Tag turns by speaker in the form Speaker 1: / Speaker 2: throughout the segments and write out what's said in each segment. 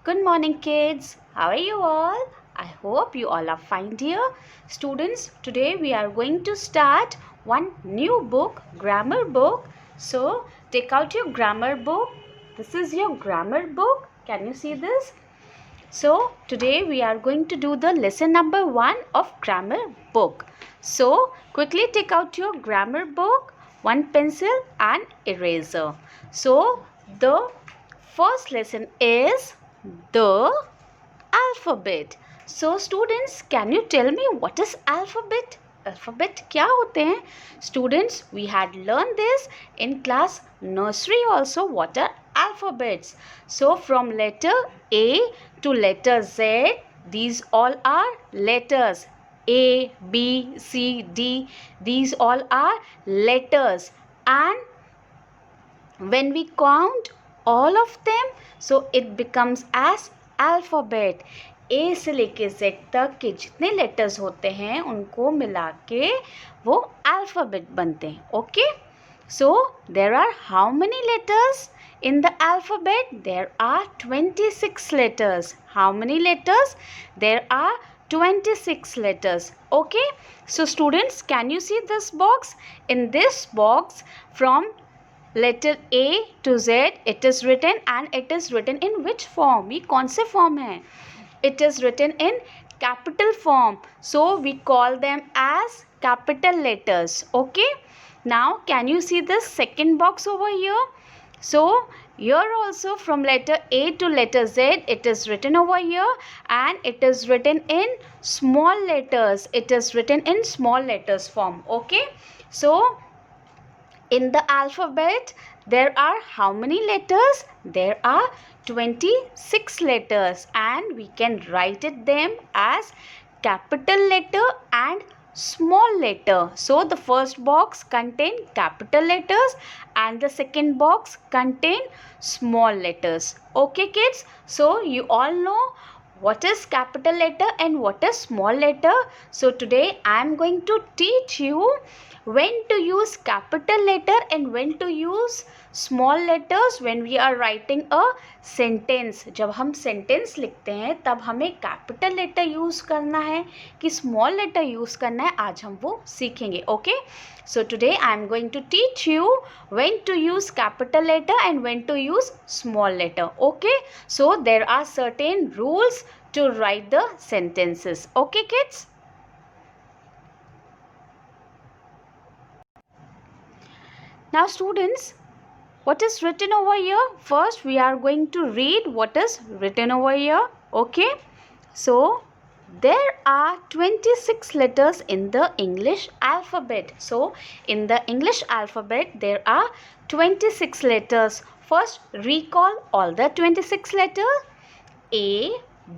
Speaker 1: Good morning, kids. How are you all? I hope you all are fine, dear. Students, today we are going to start one new book, grammar book. So, take out your grammar book. This is your grammar book. Can you see this? So, today we are going to do the lesson number 1 of grammar book. So, quickly take out your grammar book, one pencil and eraser. So, the first lesson is the alphabet. So students, can you tell me what is alphabet? Alphabet क्या होते हैं? Students, we had learned this in class nursery also. What are alphabets? So from letter A to letter Z, these all are letters. A, B, C, D, these all are letters. And when we count all of them, so it becomes as alphabet. A से लेके Z तक के जितने letters होते हैं उनको मिला के वो अल्फ़ाबेट बनते हैं. Okay, so there are how many letters in the alphabet? There are 26 letters. How many letters? There are 26 letters. Okay, so students, can you see this box? In this box, from letter A to Z, it is written, and it is written in which form? ये कौन से form है? It is written in capital form. So we call them as capital letters. Okay. Now can you see this second box over here? So here also from letter A to letter Z, it is written over here, and it is written in small letters. It is written in small letters form. Okay. So in the alphabet, there are how many letters? There are 26 letters, and we can write it them as capital letter and small letter. So the first box contain capital letters and the second box contain small letters. Okay kids, so you all know what is capital letter and what is small letter. So today I am going to teach you when to use capital letter and when to use small letters when we are writing a sentence. जब हम sentence लिखते हैं तब हमें capital letter use करना है कि small letter use करना है, आज हम वो सीखेंगे. Okay, so today I am going to teach you when to use capital letter and when to use small letter. Okay, so there are certain rules to write the sentences. Okay kids. Now students, what is written over here? First we are going to read what is written over here. Okay, so there are 26 letters in the English alphabet. So in the English alphabet there are 26 letters. First recall all the 26 letters. A,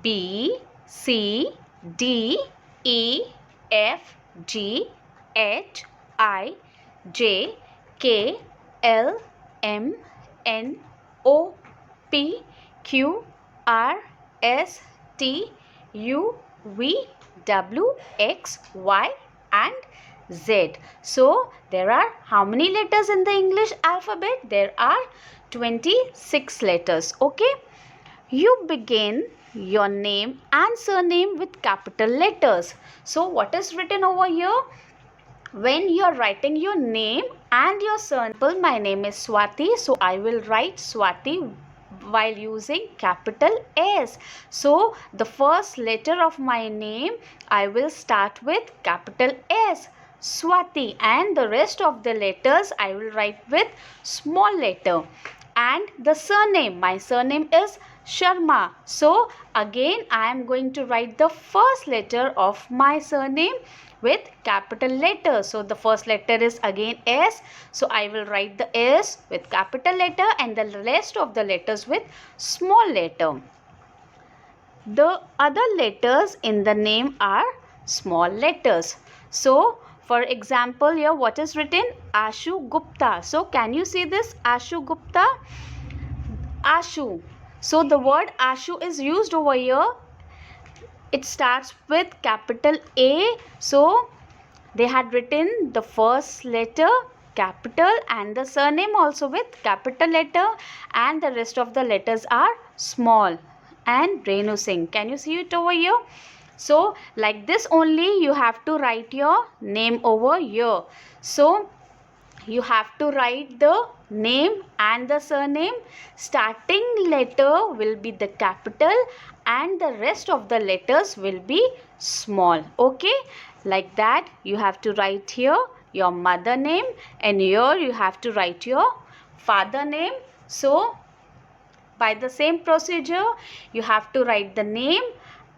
Speaker 1: B, C, D, E, F, G, H, I, J, K, L, M, N, O, P, Q, R, S, T, U, V, W, X, Y and Z. So there are how many letters in the English alphabet? There are 26 letters. Okay. You begin your name and surname with capital letters. So what is written over here? When you are writing your name and your surname, my name is Swati, so I will write Swati while using capital S. So the first letter of my name I will start with capital S, Swati, and the rest of the letters I will write with small letter. And the surname, my surname is Sharma. So again I am going to write the first letter of my surname with capital letter. So the first letter is again S. So I will write the S with capital letter and the rest of the letters with small letter. The other letters in the name are small letters. So for example here what is written? Ashu Gupta. So can you see this? Ashu Gupta. Ashu. So the word Ashu is used over here. It starts with capital A. So they had written the first letter capital and the surname also with capital letter, and the rest of the letters are small. and Renu Singh. Can you see it over here? So like this only you have to write your name over here. So you have to write the name and the surname. Starting letter will be the capital and the rest of the letters will be small. Okay, like that you have to write here your mother name, and here you have to write your father name. So by the same procedure you have to write the name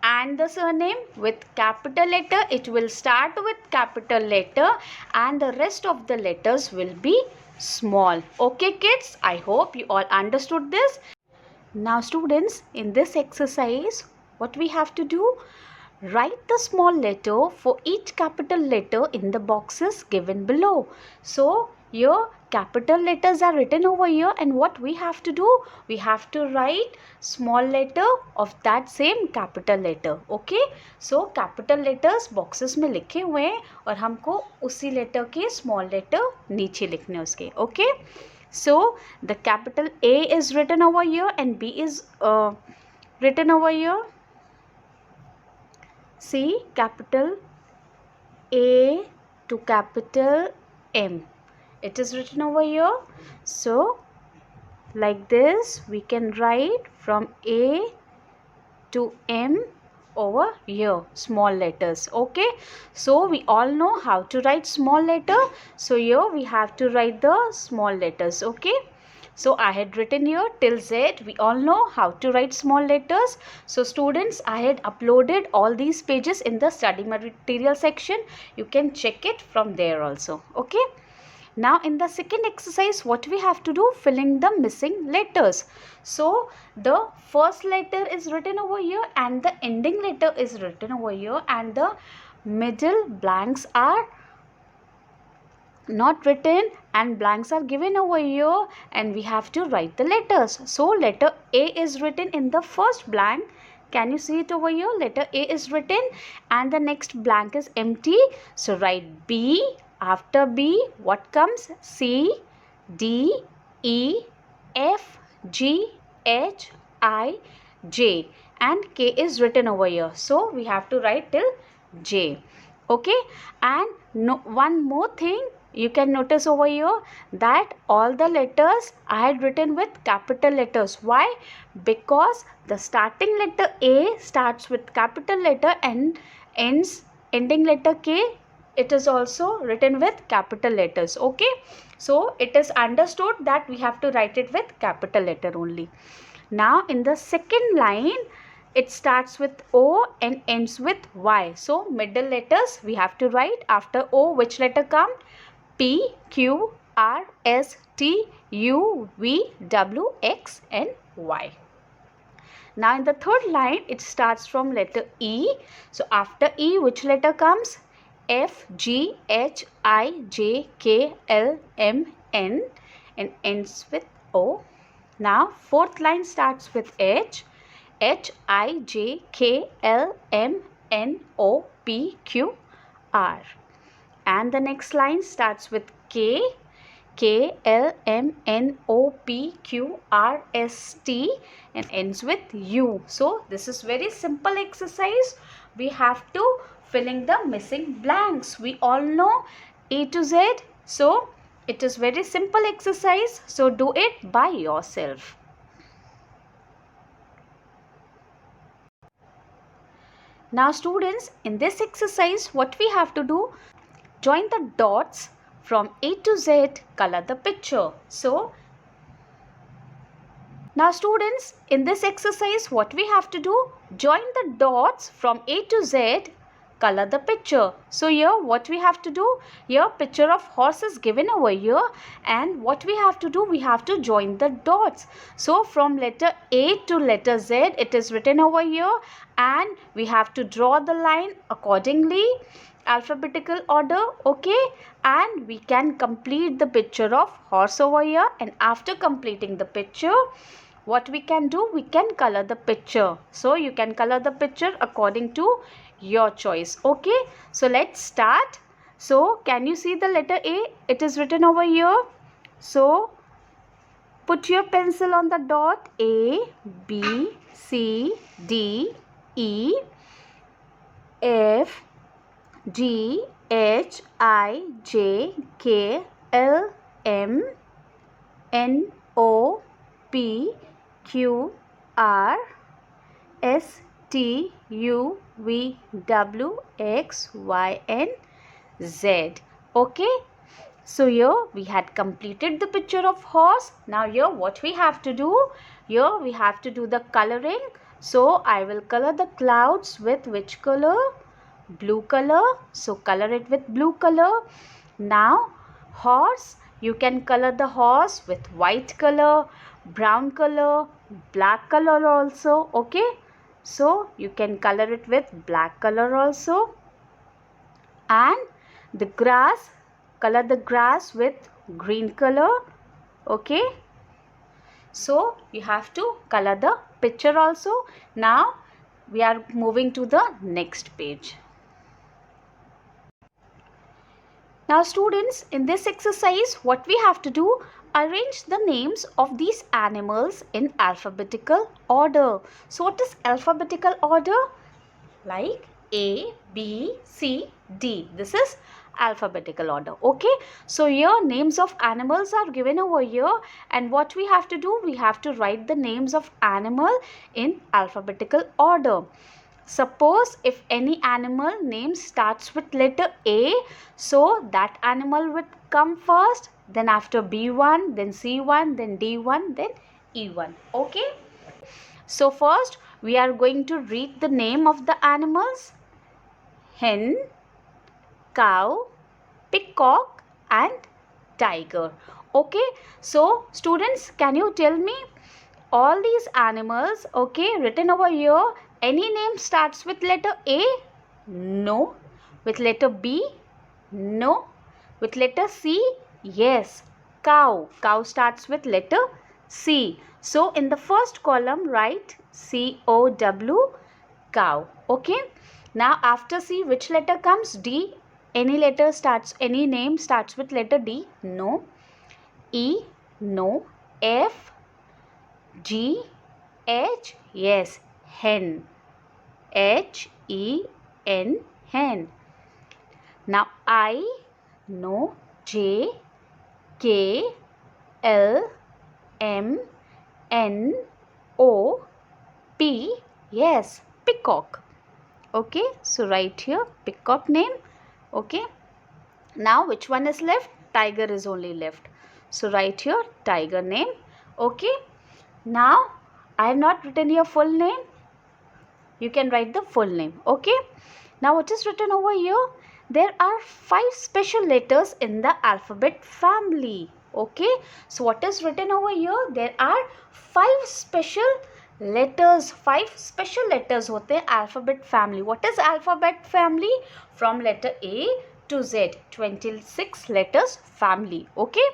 Speaker 1: and the surname with capital letter. It will start with capital letter and the rest of the letters will be small. Okay kids, I hope you all understood this. Now students, in this exercise what we have to do, write the small letter for each capital letter in the boxes given below. So your capital letters are written over here, and what we have to do, we have to write small letter of that same capital letter. Okay, so capital letters boxes में लिखे हुए हैं और हमको उसी letter के small letter नीचे लिखने उसके. Okay, so the capital A is written over here and B is written over here. See, capital A to capital M. It is written over here. So, like this, we can write from A to M over here, small letters. Okay, so we all know how to write small letter. So here we have to write the small letters. Okay, so I had written here till Z. We all know how to write small letters. So students, I had uploaded all these pages in the study material section. You can check it from there also. Okay. Now in the second exercise, what we have to do, filling the missing letters. So the first letter is written over here and the ending letter is written over here, and the middle blanks are not written and blanks are given over here, and we have to write the letters. So letter A is written in the first blank. Can you see it over here? Letter A is written and the next blank is empty. So write B. After B, what comes? C, D, E, F, G, H, I, J, and K is written over here. So we have to write till J. Okay, and one more thing you can notice over here, that all the letters I had written with capital letters. Why? Because the starting letter A starts with capital letter and ending letter K, it is also written with capital letters. Okay, so it is understood that we have to write it with capital letter only. Now in the second line, it starts with O and ends with Y. So middle letters we have to write. After O, which letter come? P, Q, R, S, T, U, V, W, X and Y. Now in the third line, it starts from letter E. So after E, which letter comes? F, G, H, I, J, K, L, M, N and ends with O. Now fourth line starts with H. H, I, J, K, L, M, N, O, P, Q, R. And the next line starts with K. K, L, M, N, O, P, Q, R, S, T and ends with U. So this is very simple exercise. We have to filling the missing blanks. We all know A to Z. So it is very simple exercise. So do it by yourself. Now students, in this exercise what we have to do, join the dots from A to Z, color the picture. So now students, in this exercise what we have to do, join the dots from A to Z, color the picture. So here what we have to do, here picture of horse is given over here, and what we have to do, we have to join the dots. So from letter A to letter Z, it is written over here, and we have to draw the line accordingly, alphabetical order. Okay, and we can complete the picture of horse over here, and after completing the picture, what we can do, we can color the picture. So you can color the picture according to your choice. Okay, so let's start. So can you see the letter A? It is written over here. So Put your pencil on the dot. A, B, C, D, E, F, G, H, I, J, K, L, M, N, O, P, Q, R, S, T, U, V, W, X, Y, and Z. Okay. So here we had completed the picture of horse. Now here what we have to do? Here we have to do the coloring. So I will color the clouds with which color? Blue color. So color it with blue color. Now horse, you can color the horse with white color, brown color, black color also. Okay. So you can color it with black color also. And the grass, color the grass with green color. Okay. So you have to color the picture also. Now we are moving to the next page. Now students, in this exercise what we have to do, arrange the names of these animals in alphabetical order. So what is alphabetical order? Like A, B, C, D. This is alphabetical order. Okay. So here names of animals are given over here, and what we have to do, we have to write the names of animal in alphabetical order. Suppose if any animal name starts with letter A, so that animal would come first, then after B1, then C1, then D1, then E1. Okay. So first we are going to read the name of the animals: hen, cow, peacock, and tiger. Okay. So students, can you tell me all these animals, okay, written over here, any name starts with letter A? No. With letter B? No. With letter C? Yes. Cow. Cow starts with letter C. So in the first column write C-O-W, cow. Okay. Now after C which letter comes? D. Any name starts with letter D? No. E? No. F? G, H, yes, hen. H-E-N, hen. Now I, no. J, K, L, M, N, O, P, yes, peacock. Okay, so write here peacock name. Okay. Now which one is left? Tiger is only left. So write here tiger name. Okay. Now I have not written your full name. You can write the full name. Okay. Now what is written over here? There are 5 special letters in the alphabet family. Okay. So what is written over here? There are 5 special letters. 5 special letters hote hain alphabet family. What is alphabet family? From letter A to Z. 26 letters family. Okay.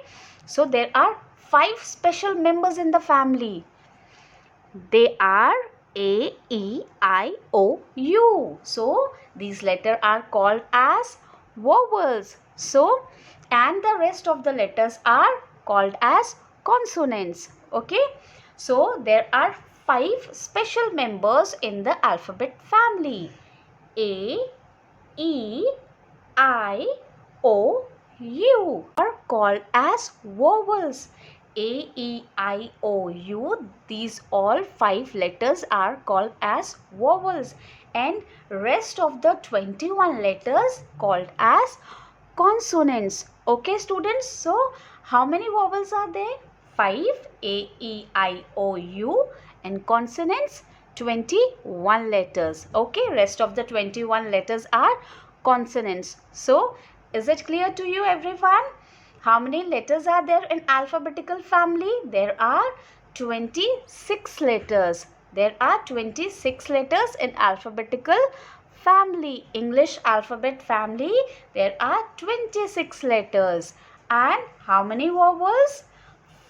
Speaker 1: So there are 5 special members in the family. They are A, E, I, O, U. So these letters are called as vowels. So and the rest of the letters are called as consonants. Okay. So there are 5 special members in the alphabet family. A, E, I, O, U are called as vowels. A, E, I, O, U. These all 5 letters are called as vowels, and rest of the 21 letters called as consonants. Okay students, so how many vowels are there? 5. A, E, I, O, U, and consonants 21 letters. Okay, rest of the 21 letters are consonants. So is it clear to you everyone? How many letters are there in alphabetical family? There are 26 letters. There are 26 letters in alphabetical family. English alphabet family, there are 26 letters. And how many vowels?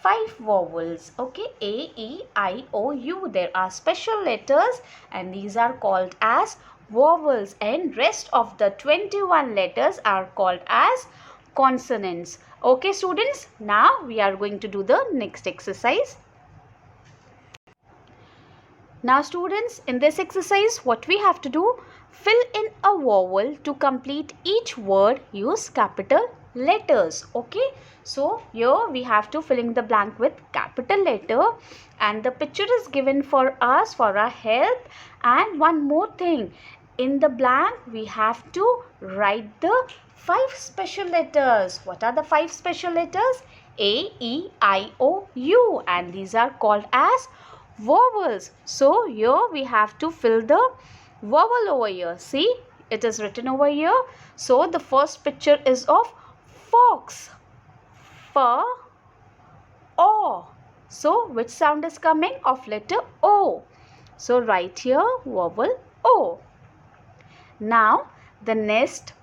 Speaker 1: 5 vowels. Okay, A, E, I, O, U. There are special letters and these are called as vowels, and rest of the 21 letters are called as consonants. Okay students, now we are going to do the next exercise. Now students, in this exercise what we have to do, fill in a vowel. To complete each word, use capital letters. Okay, so here we have to fill in the blank with capital letter, and the picture is given for us for our help. And one more thing, in the blank we have to write the 5 special letters. What are the 5 special letters? A, E, I, O, U, and these are called as vowels. So here we have to fill the vowel over here. See, it is written over here. So the first picture is of fox. F, O. So which sound is coming? Of letter O. So write here vowel O. Now the next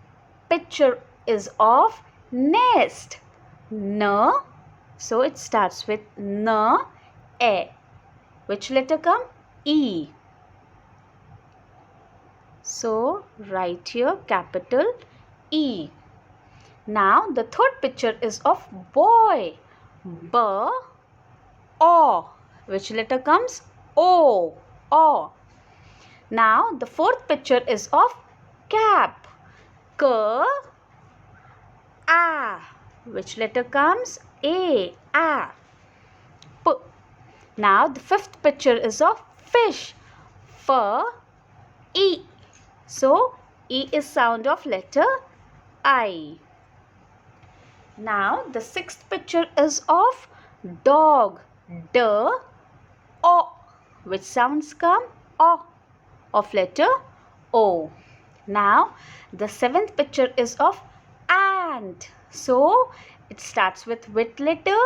Speaker 1: picture is of nest. N. So it starts with N, E. Which letter come? E. So write here capital E. Now the third picture is of boy. B, O. Which letter comes? O. O. Now the fourth picture is of cap. K, A. Which letter comes? A. A. P. Now the fifth picture is of fish. F, E. So E is sound of letter I. Now the sixth picture is of dog. D, O. Which sounds come? O. Of letter O. Now the seventh picture is of ant. So it starts with which letter?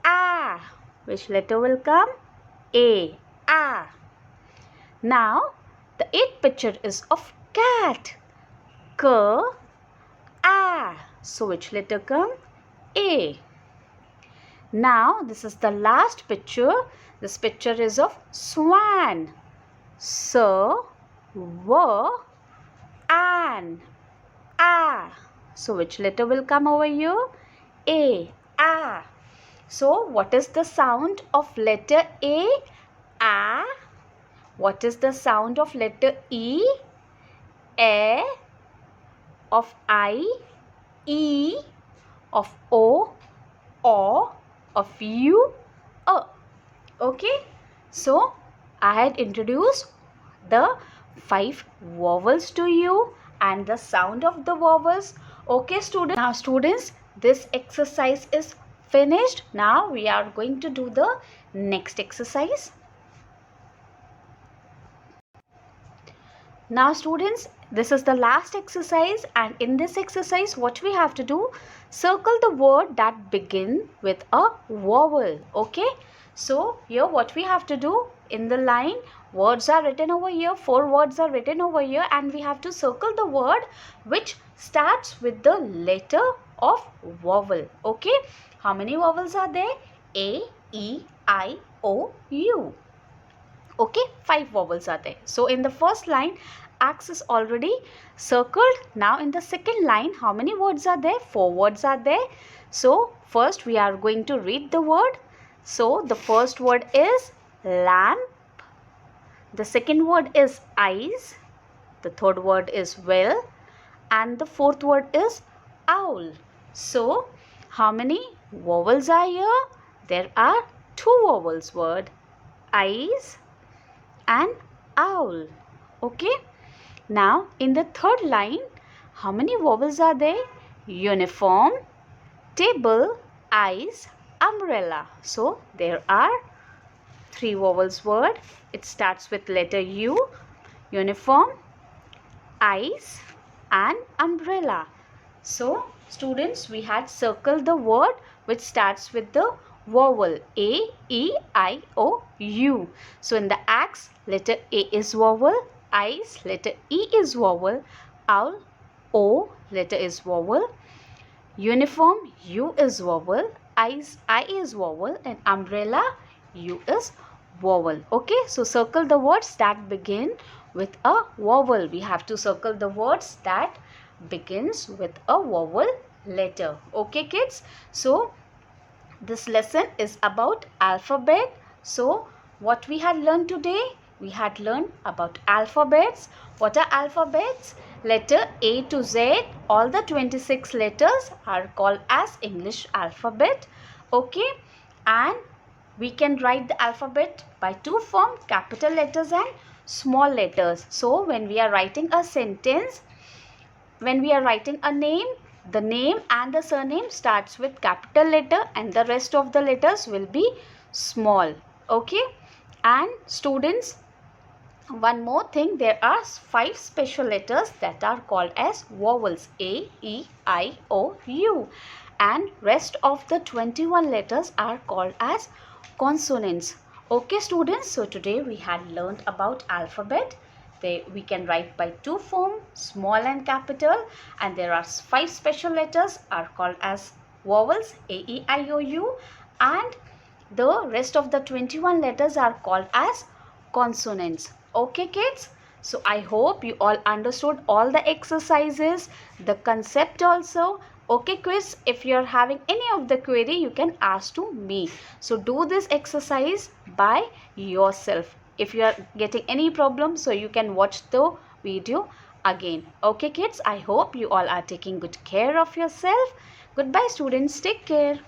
Speaker 1: A. Which letter will come? A. A. Now the eighth picture is of cat. K, A. So which letter come? A. Now this is the last picture. This picture is of swan. S, W, an. A. So which letter will come over here? A. A. So what is the sound of letter A? A. What is the sound of letter E? A. Of I. E. Of O. O. Of U. A. Okay. So I had introduced the 5 vowels to you and the sound of the vowels. Okay students. Now students, this exercise is finished. Now we are going to do the next exercise. Now students, this is the last exercise, and in this exercise what we have to do, circle the word that begin with a vowel. Okay, so here what we have to do, in the line words are written over here, 4 words are written over here, and we have to circle the word which starts with the letter of vowel. Okay, how many vowels are there? A, E, I, O, U. Okay, 5 vowels are there. So in the first line, X is already circled. Now in the second line, how many words are there? 4 words are there. So first we are going to read the word. So the first word is lamp. The second word is eyes. The third word is well. And the fourth word is owl. So how many vowels are here? There are 2 vowels word, eyes and owl. Okay, now in the third line, how many vowels are there? Uniform, table, eyes, umbrella. So there are 3 vowels word. It starts with letter U, uniform, eyes and umbrella. So students, we had circled the word which starts with the vowel A, E, I, O, U. So in the X, letter A is vowel, I's letter E is vowel, owl, O letter is vowel, uniform, U is vowel, eyes, I is vowel, and umbrella, U is vowel. Okay, so circle the words that begin with a vowel. We have to circle the words that begins with a vowel letter. Okay kids, so this lesson is about alphabet. So what we had learned today? We had learned about alphabets. What are alphabets? Letter A to Z, all the 26 letters are called as English alphabet. Okay, and we can write the alphabet by two forms, capital letters and small letters. So when we are writing a sentence, when we are writing a name, the name and the surname starts with capital letter and the rest of the letters will be small. Okay, and students, one more thing, there are 5 special letters that are called as vowels, A, E, I, O, U, and rest of the 21 letters are called as consonants. Okay students, so today we had learned about alphabet. We can write by two forms, small and capital, and there are 5 special letters are called as vowels, A, E, I, O, U, and the rest of the 21 letters are called as consonants. Okay kids, so I hope you all understood all the exercises, the concept also. Okay quiz, if you are having any of the query, you can ask to me. So do this exercise by yourself. If you are getting any problem, so you can watch the video again. Okay kids, I hope you all are taking good care of yourself. Goodbye students, take care.